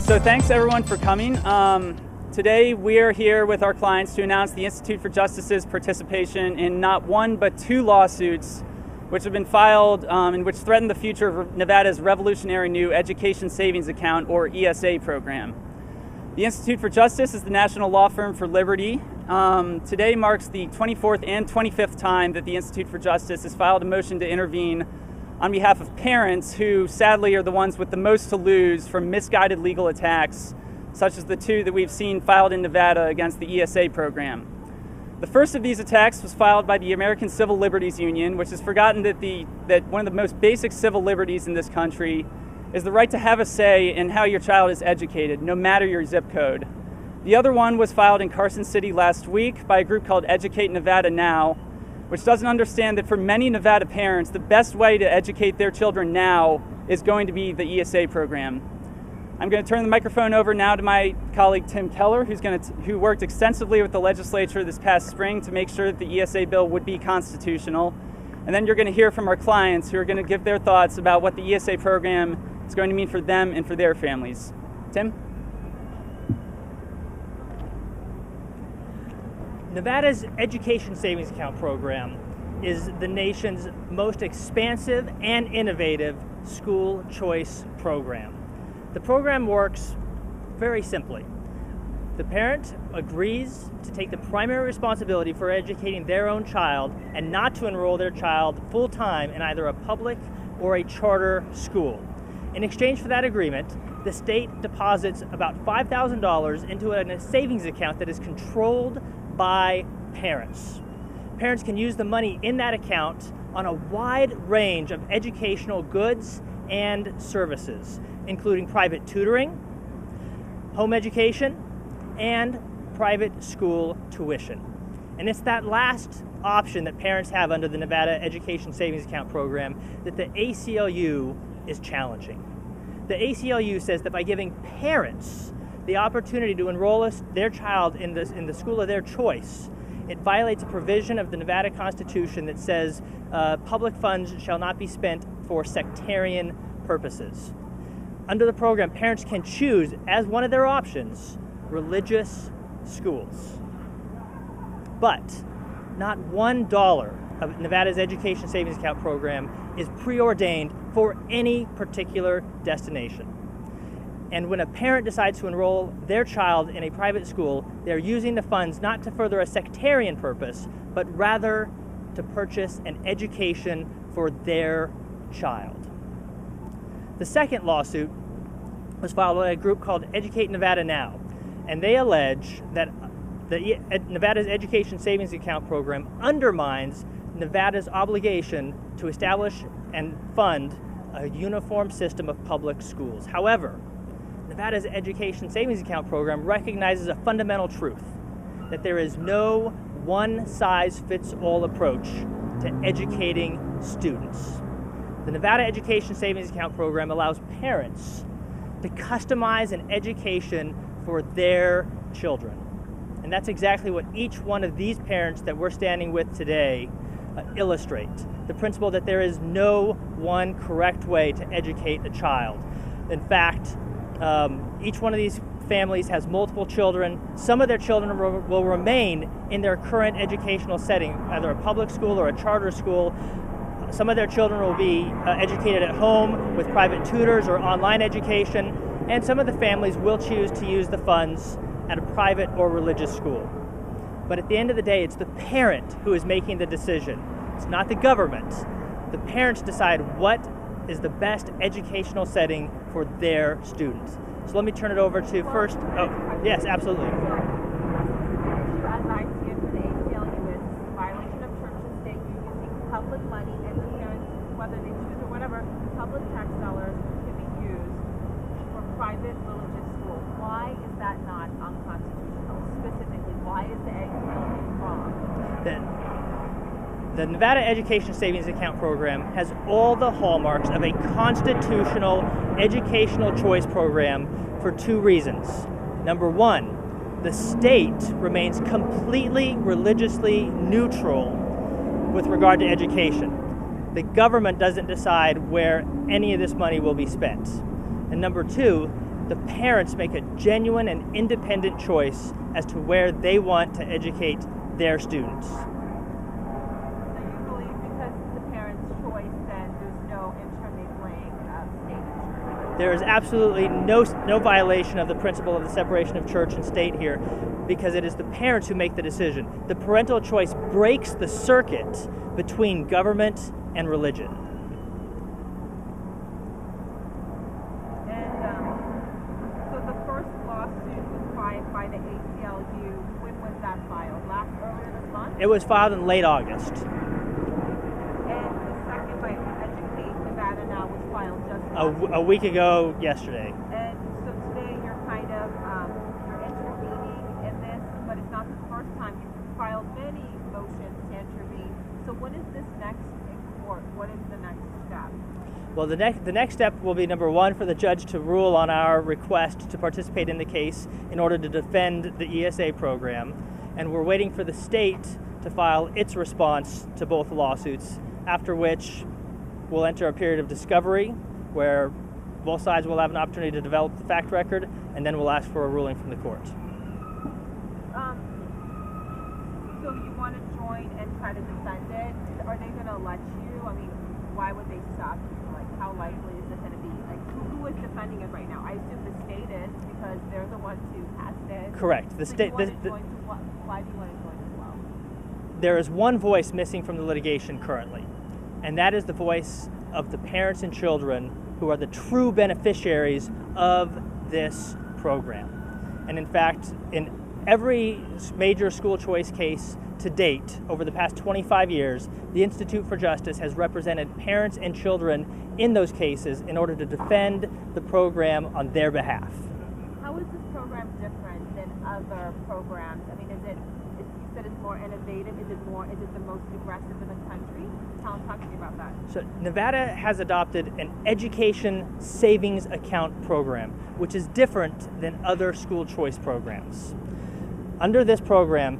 So thanks everyone for coming. Today we are here with our clients to announce the Institute for Justice's participation in not one but two lawsuits which have been filed and which threaten the future of Nevada's revolutionary new Education Savings Account, or ESA, program. The Institute for Justice is the national law firm for liberty. Today marks the 24th and 25th time that the Institute for Justice has filed a motion to intervene on behalf of parents who sadly are the ones with the most to lose from misguided legal attacks, such as the two that we've seen filed in Nevada against the ESA program. The first of these attacks was filed by the American Civil Liberties Union, which has forgotten that one of the most basic civil liberties in this country is the right to have a say in how your child is educated, no matter your zip code. The other one was filed in Carson City last week by a group called Educate Nevada Now, which doesn't understand that for many Nevada parents, the best way to educate their children now is going to be the ESA program. I'm going to turn the microphone over now to my colleague Tim Keller, who worked extensively with the legislature this past spring to make sure that the ESA bill would be constitutional. And then you're going to hear from our clients who are going to give their thoughts about what the ESA program is going to mean for them and for their families. Tim? Nevada's Education Savings Account program is the nation's most expansive and innovative school choice program. The program works very simply. The parent agrees to take the primary responsibility for educating their own child and not to enroll their child full-time in either a public or a charter school. In exchange for that agreement, the state deposits about $5,000 into a savings account that is controlled by parents. Parents can use the money in that account on a wide range of educational goods and services, including private tutoring, home education, and private school tuition. And it's that last option that parents have under the Nevada Education Savings Account program that the ACLU is challenging. The ACLU says that by giving parents the opportunity to enroll their child in the school of their choice, it violates a provision of the Nevada Constitution that says public funds shall not be spent for sectarian purposes. Under the program, parents can choose as one of their options religious schools. But not $1 of Nevada's Education Savings Account program is preordained for any particular destination. And when a parent decides to enroll their child in a private school, they're using the funds not to further a sectarian purpose, but rather to purchase an education for their child. The second lawsuit was filed by a group called Educate Nevada Now, and they allege that Nevada's Education Savings Account program undermines Nevada's obligation to establish and fund a uniform system of public schools. However, Nevada's Education Savings Account program recognizes a fundamental truth, that there is no one-size-fits-all approach to educating students. The Nevada Education Savings Account program allows parents to customize an education for their children. And that's exactly what each one of these parents that we're standing with today illustrate. The principle that there is no one correct way to educate a child. In fact, each one of these families has multiple children. Some of their children will remain in their current educational setting, either a public school or a charter school. Some of their children will be educated at home with private tutors or online education, and some of the families will choose to use the funds at a private or religious school. But at the end of the day, it's the parent who is making the decision. It's not the government. The parents decide what is the best educational setting for their students. So let me turn it over to first. Oh, yes, absolutely. As I see it for the ACLU, it's a violation of church and state. You're using public money, and the parents, whether they choose or whatever, public tax dollars can be used for private religious schools. Why is that not unconstitutional? Specifically, why is the ACLU wrong? The Nevada Education Savings Account program has all the hallmarks of a constitutional educational choice program for two reasons. Number one, the state remains completely religiously neutral with regard to education. The government doesn't decide where any of this money will be spent. And number two, the parents make a genuine and independent choice as to where they want to educate their students. So you believe because it's the parents' choice, then there's no intermingling of state and church? There is absolutely no violation of the principle of the separation of church and state here, because it is the parents who make the decision. The parental choice breaks the circuit between government and religion. And so the first lawsuit was filed by the ACLU. When was that filed? Earlier this month? It was filed in late August. And the second by Educate Nevada now was filed just A week ago yesterday. And so today you're kind of you're intervening in this, but it's not the first time. You've filed many motions to intervene. So what is this next in court? What is the next step? Well, the next step will be, number one, for the judge to rule on our request to participate in the case in order to defend the ESA program. And we're waiting for the state to file its response to both lawsuits, after which we'll enter a period of discovery where both sides will have an opportunity to develop the fact record, and then we'll ask for a ruling from the court. So you want to join and try to defend it? Are they going to let you? I mean, why would they stop you? Like, how likely is it going to be? Like, who is defending it right now? I assume the state is, because they're the ones who passed it. Correct. The so state. Why do you want to join as well? There is one voice missing from the litigation currently, and that is the voice of the parents and children who are the true beneficiaries of this program. And in fact, in every major school choice case to date, over the past 25 years, the Institute for Justice has represented parents and children in those cases in order to defend the program on their behalf. How is this program different than other programs? I mean, you said it's more innovative. Is it the most aggressive in the country? Talk to me about that. So Nevada has adopted an education savings account program, which is different than other school choice programs. Under this program,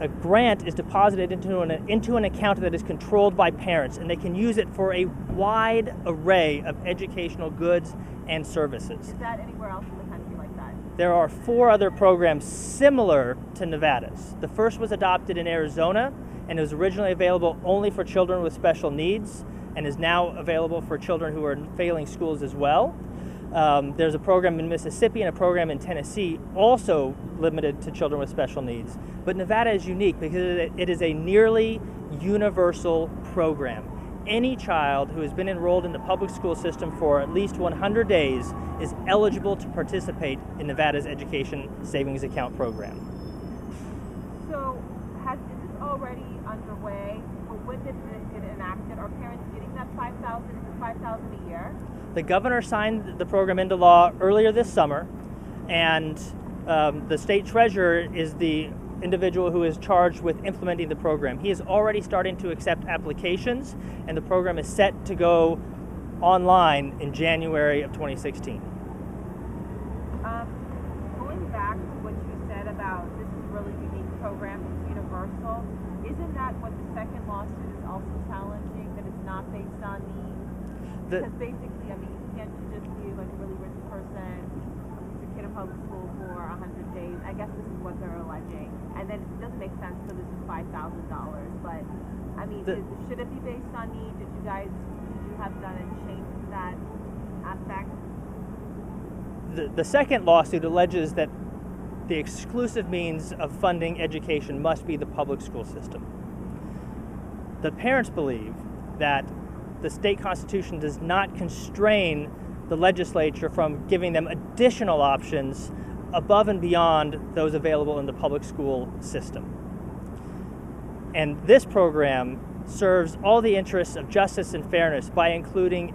a grant is deposited into an account that is controlled by parents, and they can use it for a wide array of educational goods and services. Is that anywhere else in the country like that? There are 4 other programs similar to Nevada's. The first was adopted in Arizona, and it was originally available only for children with special needs, and is now available for children who are in failing schools as well. There's a program in Mississippi and a program in Tennessee, also limited to children with special needs. But Nevada is unique because it is a nearly universal program. Any child who has been enrolled in the public school system for at least 100 days is eligible to participate in Nevada's Education Savings Account program. So, is this already underway? Or when did this get enacted? Are parents getting that $5,000? Is it $5,000 a year? The governor signed the program into law earlier this summer, and the state treasurer is the individual who is charged with implementing the program. He is already starting to accept applications, and the program is set to go online in January of 2016. Going back to what you said about this is a really unique program, it's universal, isn't that what the second lawsuit is also challenging, that it's not based on need? Because basically, I mean, you can't just be like a really rich person who's a kid in public school for 100 days. I guess this is what they're alleging. And then it doesn't make sense, so this is $5,000. But, I mean, should it be based on need? Did you have done any change to that aspect? The second lawsuit alleges that the exclusive means of funding education must be the public school system. The parents believe that the state constitution does not constrain the legislature from giving them additional options above and beyond those available in the public school system. And this program serves all the interests of justice and fairness by including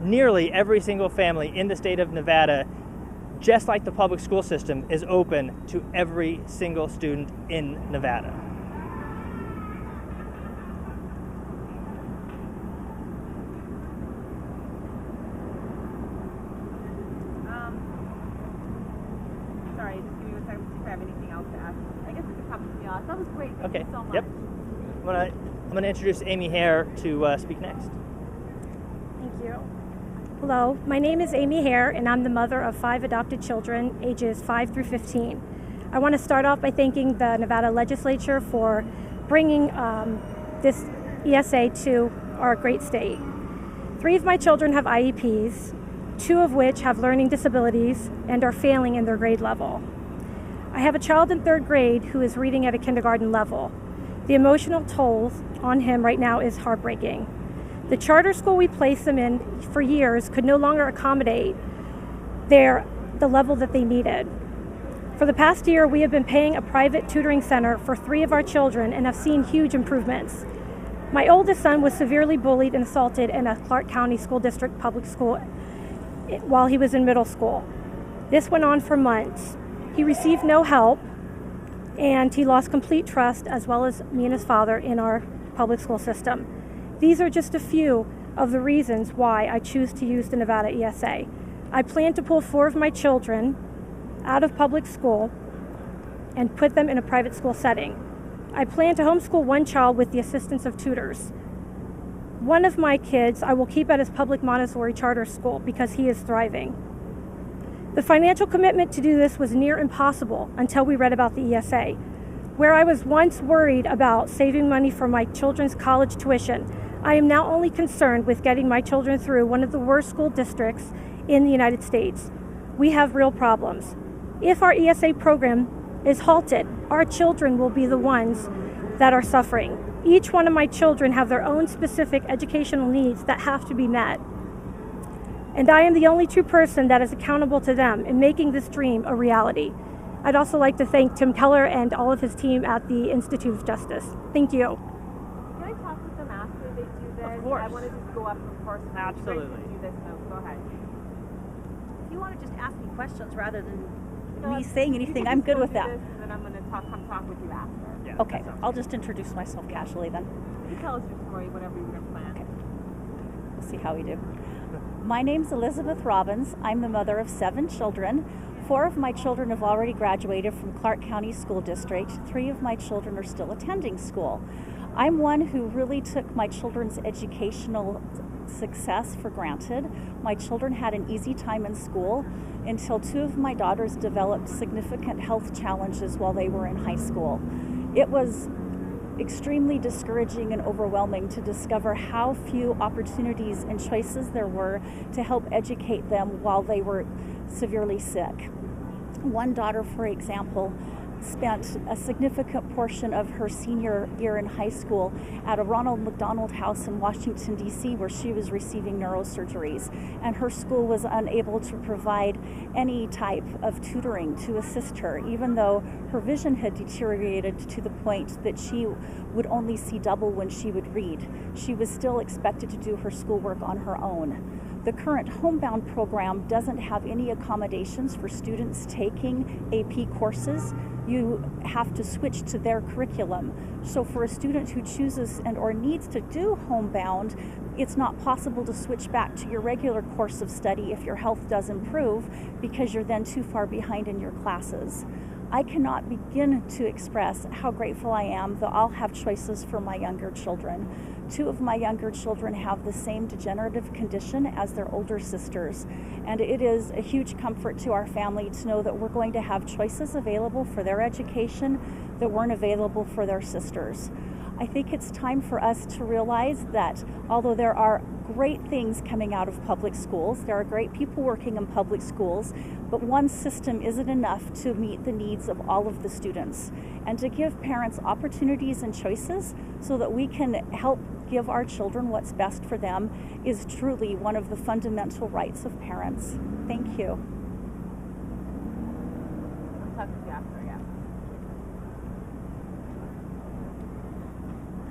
nearly every single family in the state of Nevada, just like the public school system is open to every single student in Nevada. Sorry, just give me a second to see if I have anything else to ask. I guess we could probably be honest. That was great. Thank you so much. Yep. I'm going to introduce Amy Hare to speak next. Thank you. Hello, my name is Amy Hare, and I'm the mother of 5 adopted children, ages 5 through 15. I want to start off by thanking the Nevada legislature for bringing this ESA to our great state. 3 of my children have IEPs, 2 of which have learning disabilities and are failing in their grade level. I have a child in 3rd grade who is reading at a kindergarten level. The emotional toll on him right now is heartbreaking. The charter school we placed them in for years could no longer accommodate the level that they needed. For the past year, we have been paying a private tutoring center for 3 of our children and have seen huge improvements. My oldest son was severely bullied and assaulted in a Clark County School District public school while he was in middle school. This went on for months. He received no help, and he lost complete trust, as well as me and his father, in our public school system. These are just a few of the reasons why I choose to use the Nevada ESA. I plan to pull 4 of my children out of public school and put them in a private school setting. I plan to homeschool 1 child with the assistance of tutors. 1 of my kids I will keep at his public Montessori charter school because he is thriving. The financial commitment to do this was near impossible until we read about the ESA. Where I was once worried about saving money for my children's college tuition, I am now only concerned with getting my children through one of the worst school districts in the United States. We have real problems. If our ESA program is halted, our children will be the ones that are suffering. Each one of my children have their own specific educational needs that have to be met. And I am the only true person that is accountable to them in making this dream a reality. I'd also like to thank Tim Keller and all of his team at the Institute of Justice. Thank you. Can I talk with them after they do this? Of course. I want to just go up, of course. Absolutely. Do this, so go ahead. If you want to just ask me questions rather than No, me saying you anything, can I'm just good go with do that. this, and then I'm going to come talk with you after. Yeah, Okay, that sounds I'll just introduce myself casually then. You tell us your story, whatever you were going to plan. Okay. We'll see how we do. My name's Elizabeth Robbins. I'm the mother of 7 children. 4 of my children have already graduated from Clark County School District. 3 of my children are still attending school. I'm one who really took my children's educational success for granted. My children had an easy time in school until 2 of my daughters developed significant health challenges while they were in high school. It was extremely discouraging and overwhelming to discover how few opportunities and choices there were to help educate them while they were severely sick. One daughter, for example, spent a significant portion of her senior year in high school at a Ronald McDonald House in Washington, D.C., where she was receiving neurosurgeries, and her school was unable to provide any type of tutoring to assist her, even though her vision had deteriorated to the point that she would only see double when she would read. She was still expected to do her schoolwork on her own. The current Homebound program doesn't have any accommodations for students taking AP courses. You have to switch to their curriculum. So for a student who chooses and or needs to do Homebound, it's not possible to switch back to your regular course of study if your health does improve, because you're then too far behind in your classes. I cannot begin to express how grateful I am that I'll have choices for my younger children. 2 of my younger children have the same degenerative condition as their older sisters, and it is a huge comfort to our family to know that we're going to have choices available for their education that weren't available for their sisters. I think it's time for us to realize that although there are great things coming out of public schools, there are great people working in public schools, but one system isn't enough to meet the needs of all of the students. And to give parents opportunities and choices so that we can help give our children what's best for them is truly one of the fundamental rights of parents. Thank you. I'll talk with you after, yeah.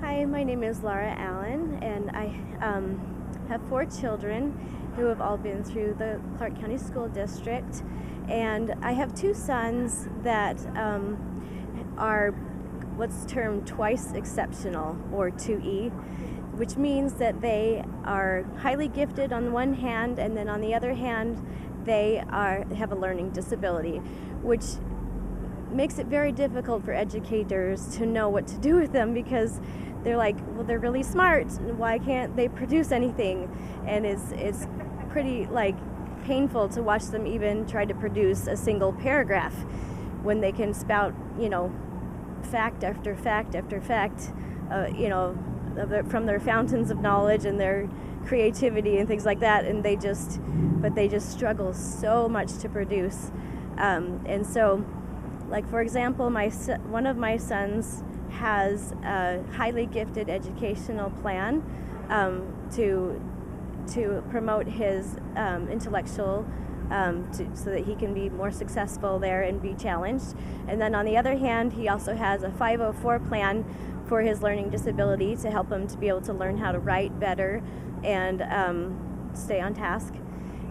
Hi, my name is Laura Allen, and I have 4 children who have all been through the Clark County School District, and I have 2 sons that are what's termed twice exceptional, or 2E, which means that they are highly gifted on one hand, and then on the other hand, they have a learning disability, which makes it very difficult for educators to know what to do with them, because they're like, well, they're really smart, why can't they produce anything? And it's pretty painful to watch them even try to produce a single paragraph when they can spout, fact after fact after fact, from their fountains of knowledge and their creativity and things like that, and they just struggle so much to produce. And so, for example, one of my sons has a highly gifted educational plan to promote his intellectual, so that he can be more successful there and be challenged. And then on the other hand, he also has a 504 plan for his learning disability to help him to be able to learn how to write better and stay on task.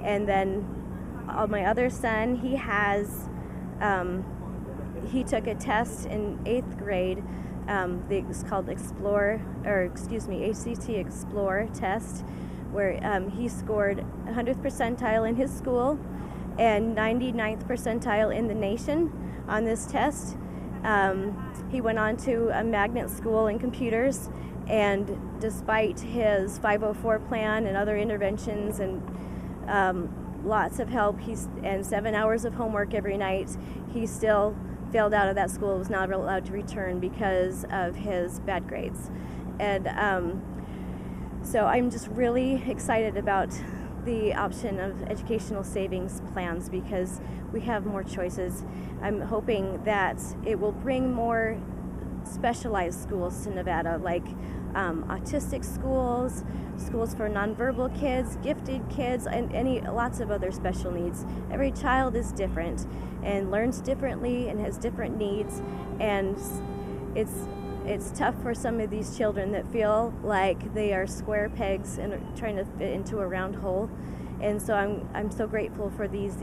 And then my other son, he took a test in 8th grade. It's called ACT Explore test, where he scored 100th percentile in his school and 99th percentile in the nation on this test. He went on to a magnet school in computers, and despite his 504 plan and other interventions and lots of help and 7 hours of homework every night, he still failed out of that school, was not allowed to return because of his bad grades. And so I'm just really excited about the option of educational savings plans because we have more choices. I'm hoping that it will bring more specialized schools to Nevada, like autistic schools, schools for nonverbal kids, gifted kids, and lots of other special needs. Every child is different and learns differently and has different needs, and it's tough for some of these children that feel like they are square pegs and are trying to fit into a round hole. And so I'm so grateful for these